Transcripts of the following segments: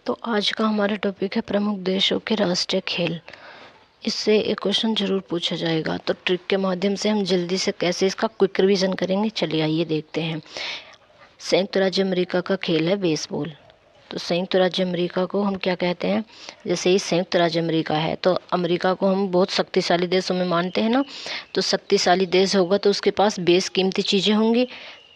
तो आज का हमारा टॉपिक है प्रमुख देशों के राष्ट्रीय खेल। इससे एक क्वेश्चन जरूर पूछा जाएगा, तो ट्रिक के माध्यम से हम जल्दी से कैसे इसका क्विक रिवीजन करेंगे, चलिए आइए देखते हैं। संयुक्त राज्य अमेरिका का खेल है बेसबॉल। तो संयुक्त राज्य अमेरिका को हम क्या कहते हैं, जैसे ही संयुक्त राज्य अमेरिका है तो अमेरिका को हम बहुत शक्तिशाली देशों में मानते हैं ना। तो शक्तिशाली देश होगा तो उसके पास बेस कीमती चीज़ें होंगी।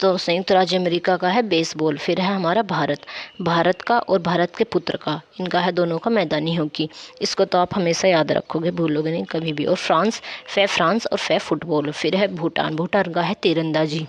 तो संयुक्त राज्य अमेरिका का है बेसबॉल। फिर है हमारा भारत, भारत का और भारत के पुत्र का, इनका है दोनों का मैदानी हॉकी। इसको तो आप हमेशा याद रखोगे, भूलोगे नहीं कभी भी। और फ्रांस, फ्रांस और फुटबॉल। फिर है भूटान, भूटान का है तीरंदाजी।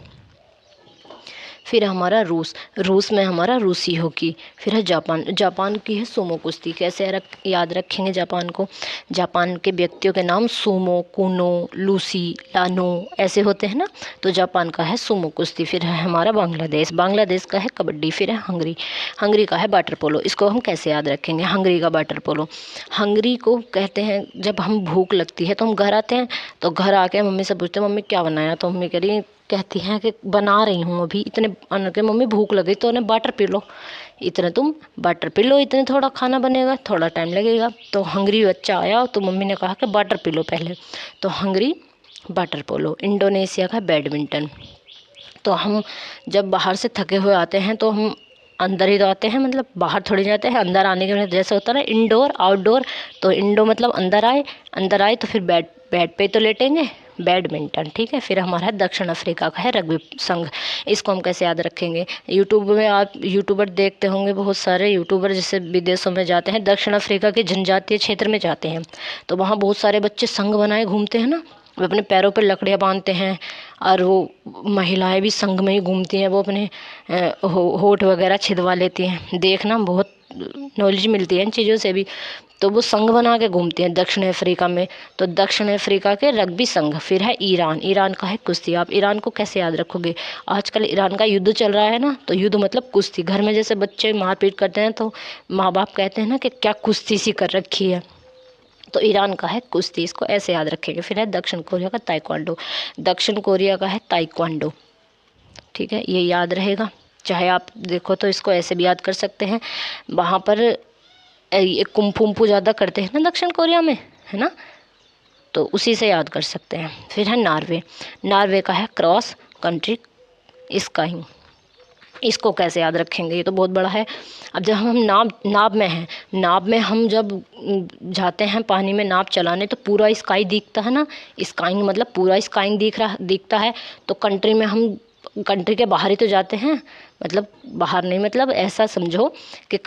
फिर हमारा रूस, रूस में हमारा रूसी हॉकी। फिर है जापान, जापान की है सुमो कुश्ती। कैसे याद रखेंगे जापान को, जापान के व्यक्तियों के नाम सुमो, कुनो, लूसी, लानो ऐसे होते हैं ना। तो जापान का है सुमो कुश्ती। फिर है हमारा बांग्लादेश, बांग्लादेश का है कबड्डी। फिर है हंगरी, हंगरी का है वाटर पोलो। इसको हम कैसे याद रखेंगे, हंगरी का वाटर पोलो। हंगरी को कहते हैं, जब हम भूख लगती है तो हम घर आते हैं, तो घर आके मम्मी से पूछते हैं मम्मी क्या बनाया, तो मम्मी कहती हैं कि बना रही हूँ अभी। इतने अन्न के मम्मी भूख लगी तो उन्हें वाटर पी लो, इतने तुम वाटर पी लो, इतने थोड़ा खाना बनेगा, थोड़ा टाइम लगेगा। तो हंगरी बच्चा आया तो मम्मी ने कहा कि वाटर पी लो पहले। तो हंगरी वाटर पोलो। इंडोनेशिया का बैडमिंटन। तो हम जब बाहर से थके हुए आते हैं तो हम अंदर ही तो आते हैं, मतलब बाहर थोड़ी जाते हैं। अंदर आने के लिए जैसे होता है ना इंडोर आउटडोर, तो इंडो मतलब अंदर आए, अंदर आए तो फिर बेड पे तो लेटेंगे, बैडमिंटन। ठीक है। फिर हमारा दक्षिण अफ्रीका का है रग्बी संघ। इसको हम कैसे याद रखेंगे, यूट्यूब में आप यूट्यूबर देखते होंगे, बहुत सारे यूट्यूबर जैसे विदेशों में जाते हैं, दक्षिण अफ्रीका के जनजातीय क्षेत्र में जाते हैं, तो वहाँ बहुत सारे बच्चे संघ बनाए घूमते हैं ना। वो अपने पैरों पर लकड़ियाँ बांधते हैं, और वो महिलाएं भी संग में ही घूमती हैं, वो अपने होठ वगैरह छिदवा लेती हैं। देखना बहुत नॉलेज मिलती है इन चीज़ों से भी। तो वो संघ बना के घूमती हैं दक्षिण अफ्रीका में। तो दक्षिण अफ्रीका के रग्बी संघ। फिर है ईरान, ईरान का है कुश्ती। आप ईरान को कैसे याद रखोगे, आजकल ईरान का युद्ध चल रहा है ना, तो युद्ध मतलब कुश्ती। घर में जैसे बच्चे मारपीट करते हैं तो माँ बाप कहते हैं ना कि क्या कुश्ती सी कर रखी है, तो ईरान का है कुश्ती। इसको ऐसे याद रखेंगे। फिर है दक्षिण कोरिया का ताइक्वांडो, दक्षिण कोरिया का है ताइक्वांडो। ठीक है, ये याद रहेगा। चाहे आप देखो तो इसको ऐसे भी याद कर सकते हैं, वहाँ पर ये कुंफू ज़्यादा करते हैं ना दक्षिण कोरिया में, है ना, तो उसी से याद कर सकते हैं। फिर है नॉर्वे, नॉर्वे का है क्रॉस कंट्री स्काइंग। इसको कैसे याद रखेंगे, ये तो बहुत बड़ा है। अब जब हम नाव में हैं, नाव में हम जब जाते हैं पानी में नाव चलाने, तो पूरा स्काई दिखता है ना, स्काइंग मतलब पूरा स्काइंग दिखता है। तो कंट्री में हम कंट्री के बाहर ही तो जाते हैं, मतलब बाहर नहीं, मतलब ऐसा समझो कि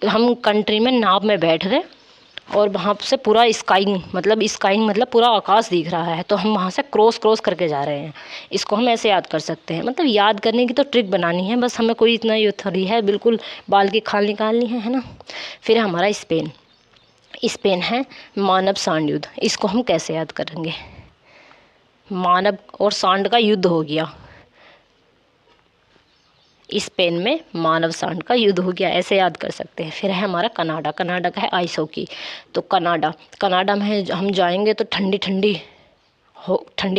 हम कंट्री में नाव में बैठ गए और वहाँ से पूरा स्काइंग मतलब पूरा आकाश दिख रहा है, तो हम वहाँ से क्रॉस करके जा रहे हैं। इसको हम ऐसे याद कर सकते हैं। मतलब याद करने की तो ट्रिक बनानी है, बस हमें कोई इतना ये थोड़ी है बिल्कुल बाल की खाल निकालनी है ना। फिर हमारा स्पेन, स्पेन है मानव सांड युद्ध। इसको हम कैसे याद करेंगे, मानव और सांड का युद्ध हो गया, स्पेन में मानव सांड का युद्ध हो गया, ऐसे याद कर सकते हैं। फिर है हमारा कनाडा, कनाडा का है आइस हॉकी। तो कनाडा में हम जाएंगे तो ठंडी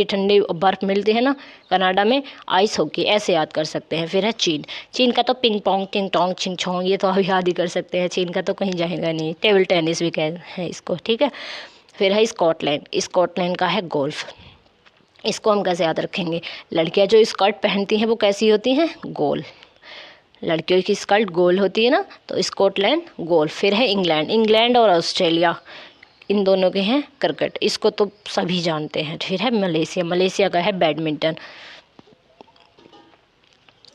ठंडी बर्फ़ मिलती है ना कनाडा में, आइस हॉकी ऐसे याद कर सकते हैं। फिर है चीन, चीन का तो पिंग पोंग, टिंग टोंग, छिंग छोंग, ये तो आप याद ही कर सकते हैं। चीन का तो कहीं जाएगा नहीं, टेबल टेनिस भी कहते हैं इसको। ठीक है। फिर है स्कॉटलैंड, स्कॉटलैंड का है गोल्फ। इसको हम कैसे याद रखेंगे, लड़कियां जो स्कर्ट पहनती हैं वो कैसी होती हैं, गोल, लड़कियों की स्कर्ट गोल होती है ना, तो स्कॉटलैंड गोल। फिर है इंग्लैंड, इंग्लैंड और ऑस्ट्रेलिया, इन दोनों के हैं क्रिकेट, इसको तो सभी जानते हैं। फिर है मलेशिया, मलेशिया का है बैडमिंटन।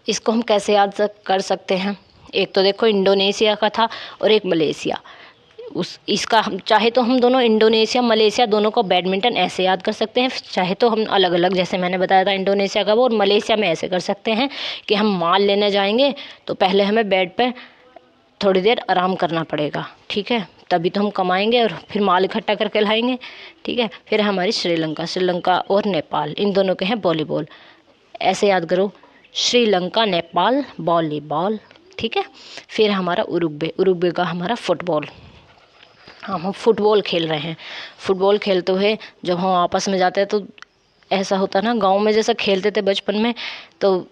इसको हम कैसे याद कर सकते हैं, एक तो देखो इंडोनेशिया का था और एक मलेशिया, इसका हम चाहे तो हम दोनों इंडोनेशिया मलेशिया दोनों को बैडमिंटन ऐसे याद कर सकते हैं, चाहे तो हम अलग अलग, जैसे मैंने बताया था इंडोनेशिया का वो और मलेशिया में ऐसे कर सकते हैं कि हम माल लेने जाएंगे तो पहले हमें बेड पे थोड़ी देर आराम करना पड़ेगा। ठीक है, तभी तो हम कमाएंगे और फिर माल इकट्ठा करके लाएंगे। ठीक है। फिर हमारी श्रीलंका, श्रीलंका और नेपाल, इन दोनों के हैं वॉलीबॉल, ऐसे याद करो, श्रीलंका नेपाल वॉलीबॉल। ठीक है। फिर हमारा उरुग्वे, उरुग्वे का हमारा फुटबॉल, हम फुटबॉल खेल रहे हैं। फुटबॉल खेलते हुए जब हम आपस में जाते हैं तो ऐसा होता है ना, गांव में जैसा खेलते थे बचपन में, तो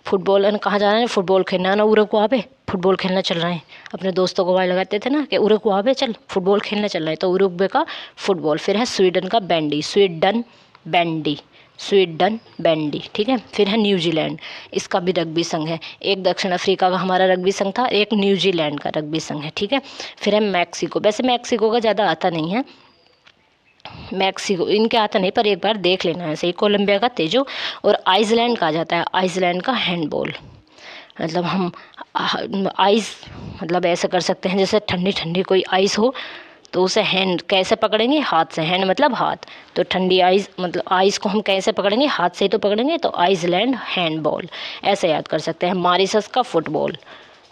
फुटबॉल कहाँ जा रहे हैं, फुटबॉल खेलना ना, उरे को आवे फुटबॉल खेलना चल रहे हैं। अपने दोस्तों को आवाज़ लगाते थे ना कि उरे को आवे चल फुटबॉल खेलना चल रहा है, तो उरुग्वे का फुटबॉल। फिर है स्वीडन का bandy, Sweden bandy, Sweden bandy, ठीक है। फिर है न्यूजीलैंड, इसका भी रग्बी संघ है। एक दक्षिण अफ्रीका का हमारा रग्बी संघ था, एक न्यूजीलैंड का रग्बी संघ है, ठीक है। फिर है मैक्सिको, वैसे मैक्सिको का ज़्यादा आता नहीं है, मैक्सिको इनके आता नहीं, पर एक बार देख लेना है सही। कोलंबिया का तेजो, और आइसलैंड का जाता है, आइसलैंड का हैंडबॉल। मतलब हम आइस मतलब ऐसे कर सकते हैं जैसे ठंडी ठंडी कोई आइस हो, तो उसे हैंड कैसे पकड़ेंगे, हाथ से। हैंड मतलब हाथ, तो ठंडी आइस मतलब आइस को हम कैसे पकड़ेंगे, हाथ से ही तो पकड़ेंगे, तो आइसलैंड हैंडबॉल ऐसे याद कर सकते हैं। मॉरिशस का फुटबॉल,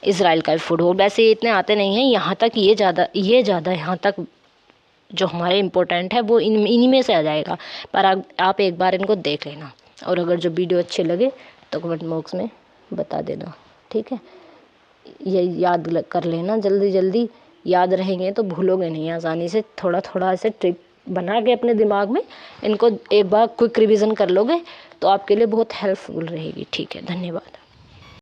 इसराइल का फुटबॉल। वैसे ये इतने आते नहीं हैं, यहाँ तक ये ज़्यादा यहाँ तक जो हमारे इम्पोर्टेंट है वो इन्हीं में से आ जाएगा। पर आप एक बार इनको देख लेना, और अगर जो वीडियो अच्छे लगे तो कमेंट बॉक्स में बता देना, ठीक है। ये याद कर लेना, जल्दी जल्दी याद रहेंगे तो भूलोगे नहीं आसानी से। थोड़ा थोड़ा ऐसे ट्रिक बना के अपने दिमाग में इनको एक बार क्विक रिवीजन कर लोगे तो आपके लिए बहुत हेल्पफुल रहेगी, ठीक है। धन्यवाद।